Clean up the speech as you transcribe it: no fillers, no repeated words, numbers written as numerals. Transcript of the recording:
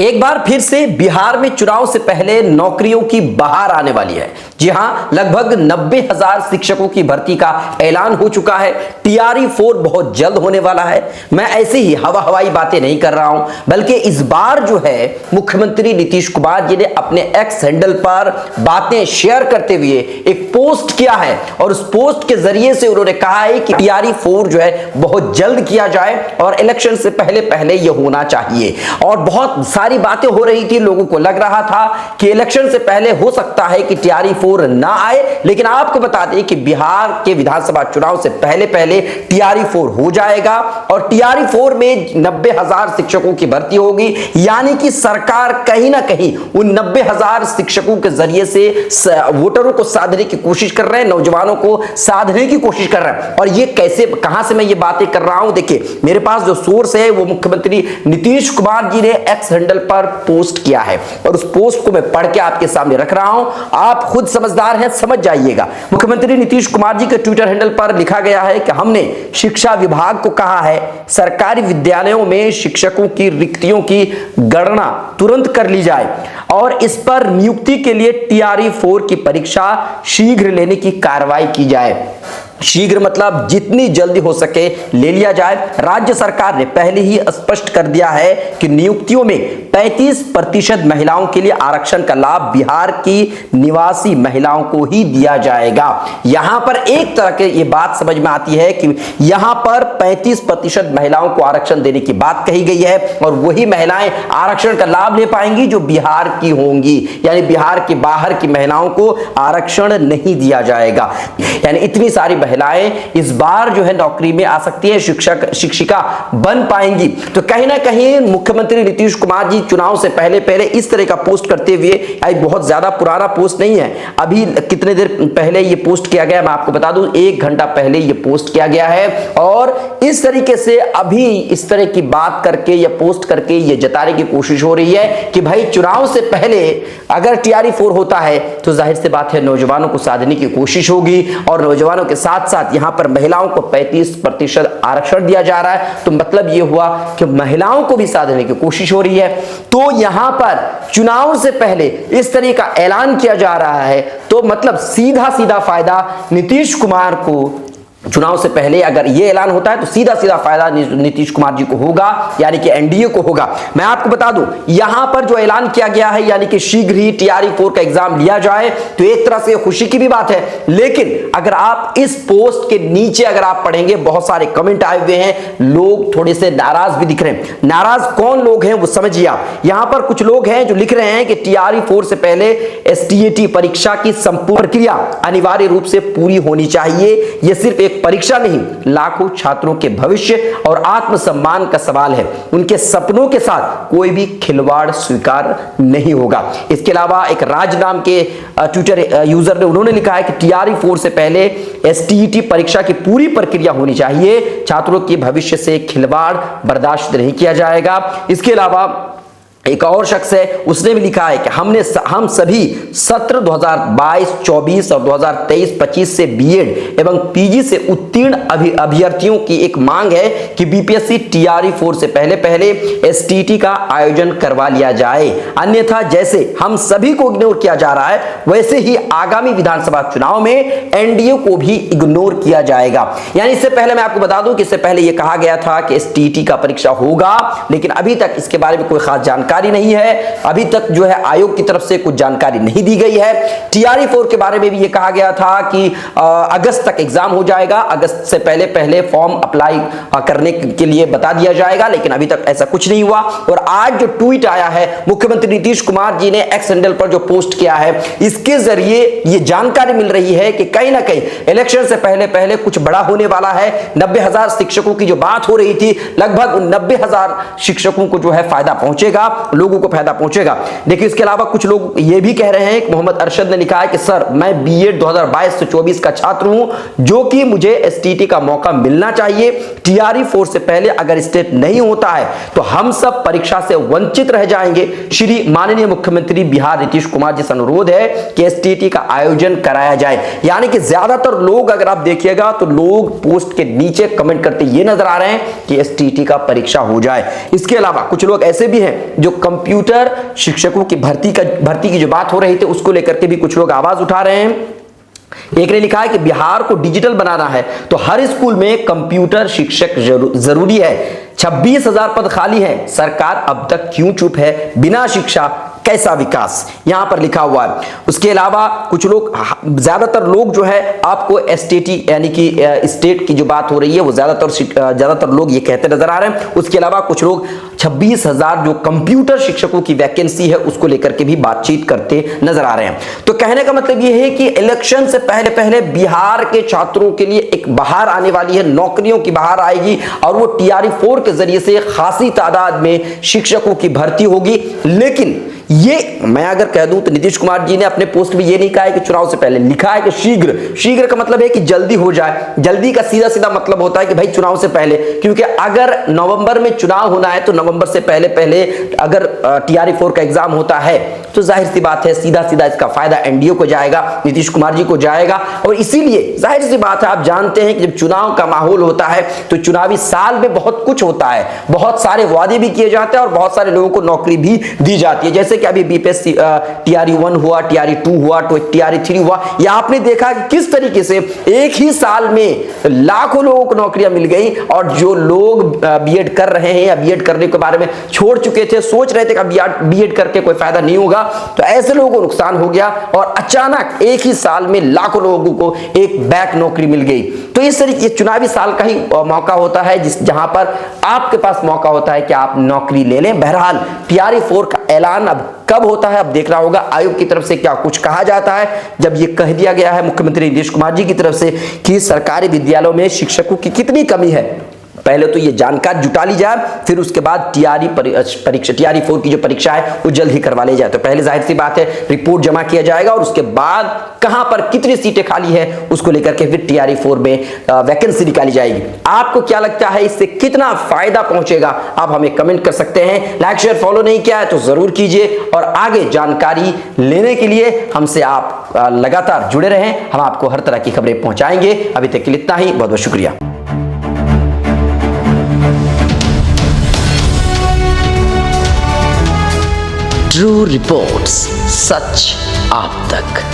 एक बार फिर से बिहार में चुनाव से पहले नौकरियों की बहार आने वाली है। जी हां, लगभग 90,000 शिक्षकों की भर्ती का ऐलान हो चुका है। टीआरई 4 बहुत जल्द होने वाला है। मैं ऐसे ही हवाई बातें नहीं कर रहा हूं, बल्कि इस बार जो है मुख्यमंत्री नीतीश कुमार जी ने अपने एक्स हैंडल पर बातें शेयर करते हुए एक पोस्ट किया है और उस पोस्ट के जरिए से उन्होंने कहा है कि टीआरई 4 जो है बहुत जल्द किया जाए और इलेक्शन से पहले पहले यह होना चाहिए। और बहुत सारी बातें हो रही थी, लोगों को लग रहा था कि इलेक्शन से पहले हो सकता है कि टीआरई 4 ना आए, लेकिन आपको बता दें कि बिहार के विधानसभा चुनाव से पहले पहले टीआरई 4 हो जाएगा और टीआरई 4 में 90,000 शिक्षकों की भर्ती होगी। यानी कि सरकार कहीं ना कहीं उन 90,000 शिक्षकों के जरिए से वोटरों को साधने की कोशिश कर रहे हैं, नौजवानों को साधने की कोशिश कर रहे हैं। और ये कैसे, कहां से मैं ये बातें कर रहा हूं, देखिए मेरे पास जो सोर्स है वो मुख्यमंत्री नीतीश कुमार जी ने एक्स हैंडल पर पोस्ट किया है और उस पोस्ट को मैं पढ़ के आपके सामने रख रहा हूं। आप खुद समझदार हैं, समझ जाइएगा। मुख्यमंत्री नीतीश कुमार जी के ट्विटर हैंडल पर लिखा गया है कि हमने शिक्षा विभाग को कहा है सरकारी विद्यालयों में शिक्षकों की रिक्तियों की गणना तुरंत कर ली जाए और इस पर नियुक्ति के लिए टीआरई 4 की परीक्षा शीघ्र लेने की कार्रवाई की जाए। शीघ्र मतलब जितनी जल्दी हो सके ले लिया जाए। राज्य सरकार ने पहले ही स्पष्ट कर दिया है कि नियुक्तियों में 35% महिलाओं के लिए आरक्षण का लाभ बिहार की निवासी महिलाओं को ही दिया जाएगा। यहां पर एक तरह के ये बात समझ में आती है कि यहां पर 35% महिलाओं को आरक्षण देने की बात कही गई है और वही महिलाएं आरक्षण का लाभ ले पाएंगी जो बिहार की होंगी, यानी बिहार के बाहर की महिलाओं को आरक्षण नहीं दिया जाएगा। यानी इतनी सारी महिलाएं इस बार जो है नौकरी में आ सकती है, शिक्षक शिक्षिका बन पाएंगी। तो कहीं ना कहीं मुख्यमंत्री नीतीश कुमार जी चुनाव से पहले पहले इस तरह का पोस्ट करते हुए, बहुत ज्यादा पुराना पोस्ट नहीं है, अभी कितने देर पहले ये पोस्ट किया गया, मैं आपको बता दूं 1 घंटा पहले ये पोस्ट किया गया है। और इस तरीके से अभी इस तरह की बात करके या पोस्ट करके ये जताने की कोशिश हो रही है कि भाई चुनाव से पहले अगर टीआरई 4 होता है तो जाहिर सी बात है नौजवानों को साधने की कोशिश होगी और नौजवानों के साथ साथ यहां पर महिलाओं को 35% आरक्षण दिया जा रहा है। तो मतलब यह हुआ कि महिलाओं को भी साधने की कोशिश हो रही है। तो यहां पर चुनाव से पहले इस तरह का ऐलान किया जा रहा है, तो मतलब सीधा सीधा फायदा नीतीश कुमार को, चुनाव से पहले अगर यह ऐलान होता है तो सीधा सीधा फायदा नीतीश कुमार जी को होगा, यानी कि एनडीए को होगा। मैं आपको बता दूं यहां पर जो ऐलान किया गया है यानी कि शीघ्र ही टीआरई 4 का एग्जाम लिया जाए, तो एक तरह से खुशी की भी बात है। लेकिन अगर आप इस पोस्ट के नीचे अगर आप पढ़ेंगे, बहुत सारे कमेंट आए हुए हैं, लोग थोड़े से नाराज भी दिख रहे हैं। नाराज कौन लोग हैं वो समझिए आप। यहां पर कुछ लोग हैं जो लिख रहे हैं कि टीआरई 4 से पहले एसटीईटी परीक्षा की संपूर्ण प्रक्रिया अनिवार्य रूप से पूरी होनी चाहिए। यह सिर्फ परीक्षा नहीं, लाखों छात्रों के भविष्य और आत्मसम्मान का सवाल है। उनके सपनों के साथ कोई भी खिलवाड़ स्वीकार नहीं होगा। इसके अलावा एक राज नाम के ट्विटर यूजर ने, उन्होंने लिखा है कि टीआरई 4 से पहले एसटीईटी परीक्षा की पूरी प्रक्रिया होनी चाहिए। छात्रों के भविष्य से खिलवाड़ बर्दाश्त नहीं किया जाएगा। इसके अलावा एक और शख्स है, उसने भी लिखा है कि हम सभी सत्र 2022-24 और 2023-25 से बीएड एवं पीजी से उत्तीर्ण अभ्यर्थियों की एक मांग है कि बीपीएससी टीआरई 4 से पहले पहले एसटीईटी का आयोजन करवा लिया जाए। अन्यथा जैसे हम सभी को इग्नोर किया जा रहा है, वैसे ही आगामी विधानसभा चुनाव में एनडीए को भी इग्नोर किया जाएगा। यानी इससे पहले मैं आपको बता दूं कि इससे पहले यह कहा गया था कि एसटीईटी का परीक्षा होगा, लेकिन अभी तक इसके बारे में कोई खास जानकारी नहीं है। अभी तक जो है आयोग की तरफ से कुछ जानकारी नहीं दी गई है। टीआरई 4 के बारे में भी ये कहा गया था कि अगस्त तक एग्जाम हो जाएगा, अगस्त से पहले पहले फॉर्म अप्लाई करने के लिए बता दिया जाएगा, लेकिन अभी तक ऐसा कुछ नहीं हुआ। और आज जो ट्वीट आया है मुख्यमंत्री नीतीश कुमार जी ने एक्स हैंडल पर जो पोस्ट किया है, इसके जरिए ये जानकारी मिल रही है कि कहीं ना कहीं इलेक्शन से पहले पहले कुछ बड़ा होने वाला है। 90,000 शिक्षकों की जो बात हो रही थी, लगभग 90,000 शिक्षकों को जो है फायदा पहुंचेगा, लोगों को फायदा पहुंचेगा। देखिए इसके अलावा कुछ लोग ये भी कह रहे हैं कि मोहम्मद अरशद ने लिखा है कि सर मैं बीएड 2022 से 24 का छात्र हूं, जो कि मुझे एसटीईटी का मौका मिलना चाहिए। टीआरई 4 से पहले अगर स्टेप नहीं होता है तो हम सब परीक्षा से वंचित रह जाएंगे। श्री माननीय मुख्यमंत्री बिहार नीतीश कुमार जी से अनुरोध है कि एसटीईटी का आयोजन कराया जाए। यानी कि ज्यादातर लोग अगर आप देखिएगा तो लोग पोस्ट के नीचे कमेंट करते ये नजर आ रहे हैं कि एसटीईटी का परीक्षा हो जाए। इसके अलावा कुछ लोग ऐसे भी हैं जो जो कंप्यूटर शिक्षकों की भर्ती की जो बात हो रही थी उसको लेकर के भी कुछ लोग आवाज उठा रहे हैं। एक ने लिखा है कि बिहार को डिजिटल बनाना है तो हर स्कूल में कंप्यूटर शिक्षक जरूरी है। 26,000 पद खाली हैं, सरकार अब तक क्यों चुप है? बिना शिक्षा कैसा विकास, यहां पर लिखा हुआ है। उसके अलावा कुछ लोग, ज्यादातर लोग जो है आपको एसटीटी यानी कि स्टेट की जो बात हो रही है वो ज्यादातर लोग ये कहते नजर आ रहे हैं। उसके अलावा कुछ लोग 26,000 जो कंप्यूटर शिक्षकों की वैकेंसी है उसको लेकर के भी बातचीत करते नजर आ रहे हैं। तो कहने का मतलब ये है कि इलेक्शन से पहले पहले बिहार के छात्रों के लिए एक बहार आने वाली है, नौकरियों की बहार आएगी और वो TRE-4 के जरिए से खासी तादाद में शिक्षकों की भर्ती होगी। लेकिन ये मैं अगर कह दूं तो नीतीश कुमार जी ने अपने पोस्ट में ये नहीं कहा है कि चुनाव से पहले, लिखा है कि शीघ्र का मतलब है कि जल्दी हो जाए। जल्दी का सीधा सीधा मतलब होता है कि भाई चुनाव से पहले, क्योंकि अगर नवंबर में चुनाव होना है तो नवंबर से पहले पहले अगर TRE-4 का एग्जाम होता है तो जाहिर सी बात है सीधा सीधा इसका फायदा एनडीए को जाएगा, नीतीश कुमार जी को जाएगा। और इसीलिए जाहिर सी बात है, आप जानते हैं कि जब चुनाव का माहौल होता है तो चुनावी साल में बहुत कुछ होता है, बहुत सारे वादे भी किए जाते हैं और बहुत सारे लोगों को नौकरी भी दी जाती है। जैसे कि अभी बीपीएससी TRE-1 हुआ, TRE-2 हुआ, तो TRE-3 हुआ। यह आपने देखा कि किस तरीके से एक ही साल में लाखों लोगों को नौकरियां मिल गई और जो लोग बीएड कर रहे हैं या बीएड करने के बारे में छोड़ चुके थे, सोच रहे थे कि बीएड करके कोई फायदा नहीं होगा, तो ऐसे लोगों को नुकसान हो गया और अचानक एक ही साल में लाखों लोगों को एक बैक नौकरी मिल गई। तो इस तरीके चुनावी साल का ही मौका होता है जहां पर आपके पास मौका होता है कि आप नौकरी ले लें। बहरहाल TRE-4 का ऐलान अब कब होता है अब देखना होगा। आयोग की तरफ से क्या कुछ कहा जाता है, जब ये कह दिया गया है मुख्यमंत्री नीतीश कुमार जी की तरफ से कि सरकारी विद्यालयों में शिक्षकों की कितनी कमी है, पहले तो ये जानकारी जुटा ली जाए, फिर उसके बाद TRE-4 की जो परीक्षा है वो जल्द ही करवा ली जाए। तो पहले जाहिर सी बात है रिपोर्ट जमा किया जाएगा और उसके बाद कहां पर कितनी सीटें खाली है उसको लेकर के फिर TRE-4 में वैकेंसी निकाली जाएगी। आपको क्या लगता है, इससे कितना फायदा पहुंचेगा, आप हमें कमेंट कर सकते हैं। लाइक शेयर फॉलो नहीं किया है तो जरूर कीजिए और आगे जानकारी लेने के लिए हमसे आप लगातार जुड़े रहें, हम आपको हर तरह की खबरें पहुंचाएंगे। अभी तक के लिए इतना ही, बहुत बहुत शुक्रिया। ट्रू रिपोर्ट्स, सच आप तक।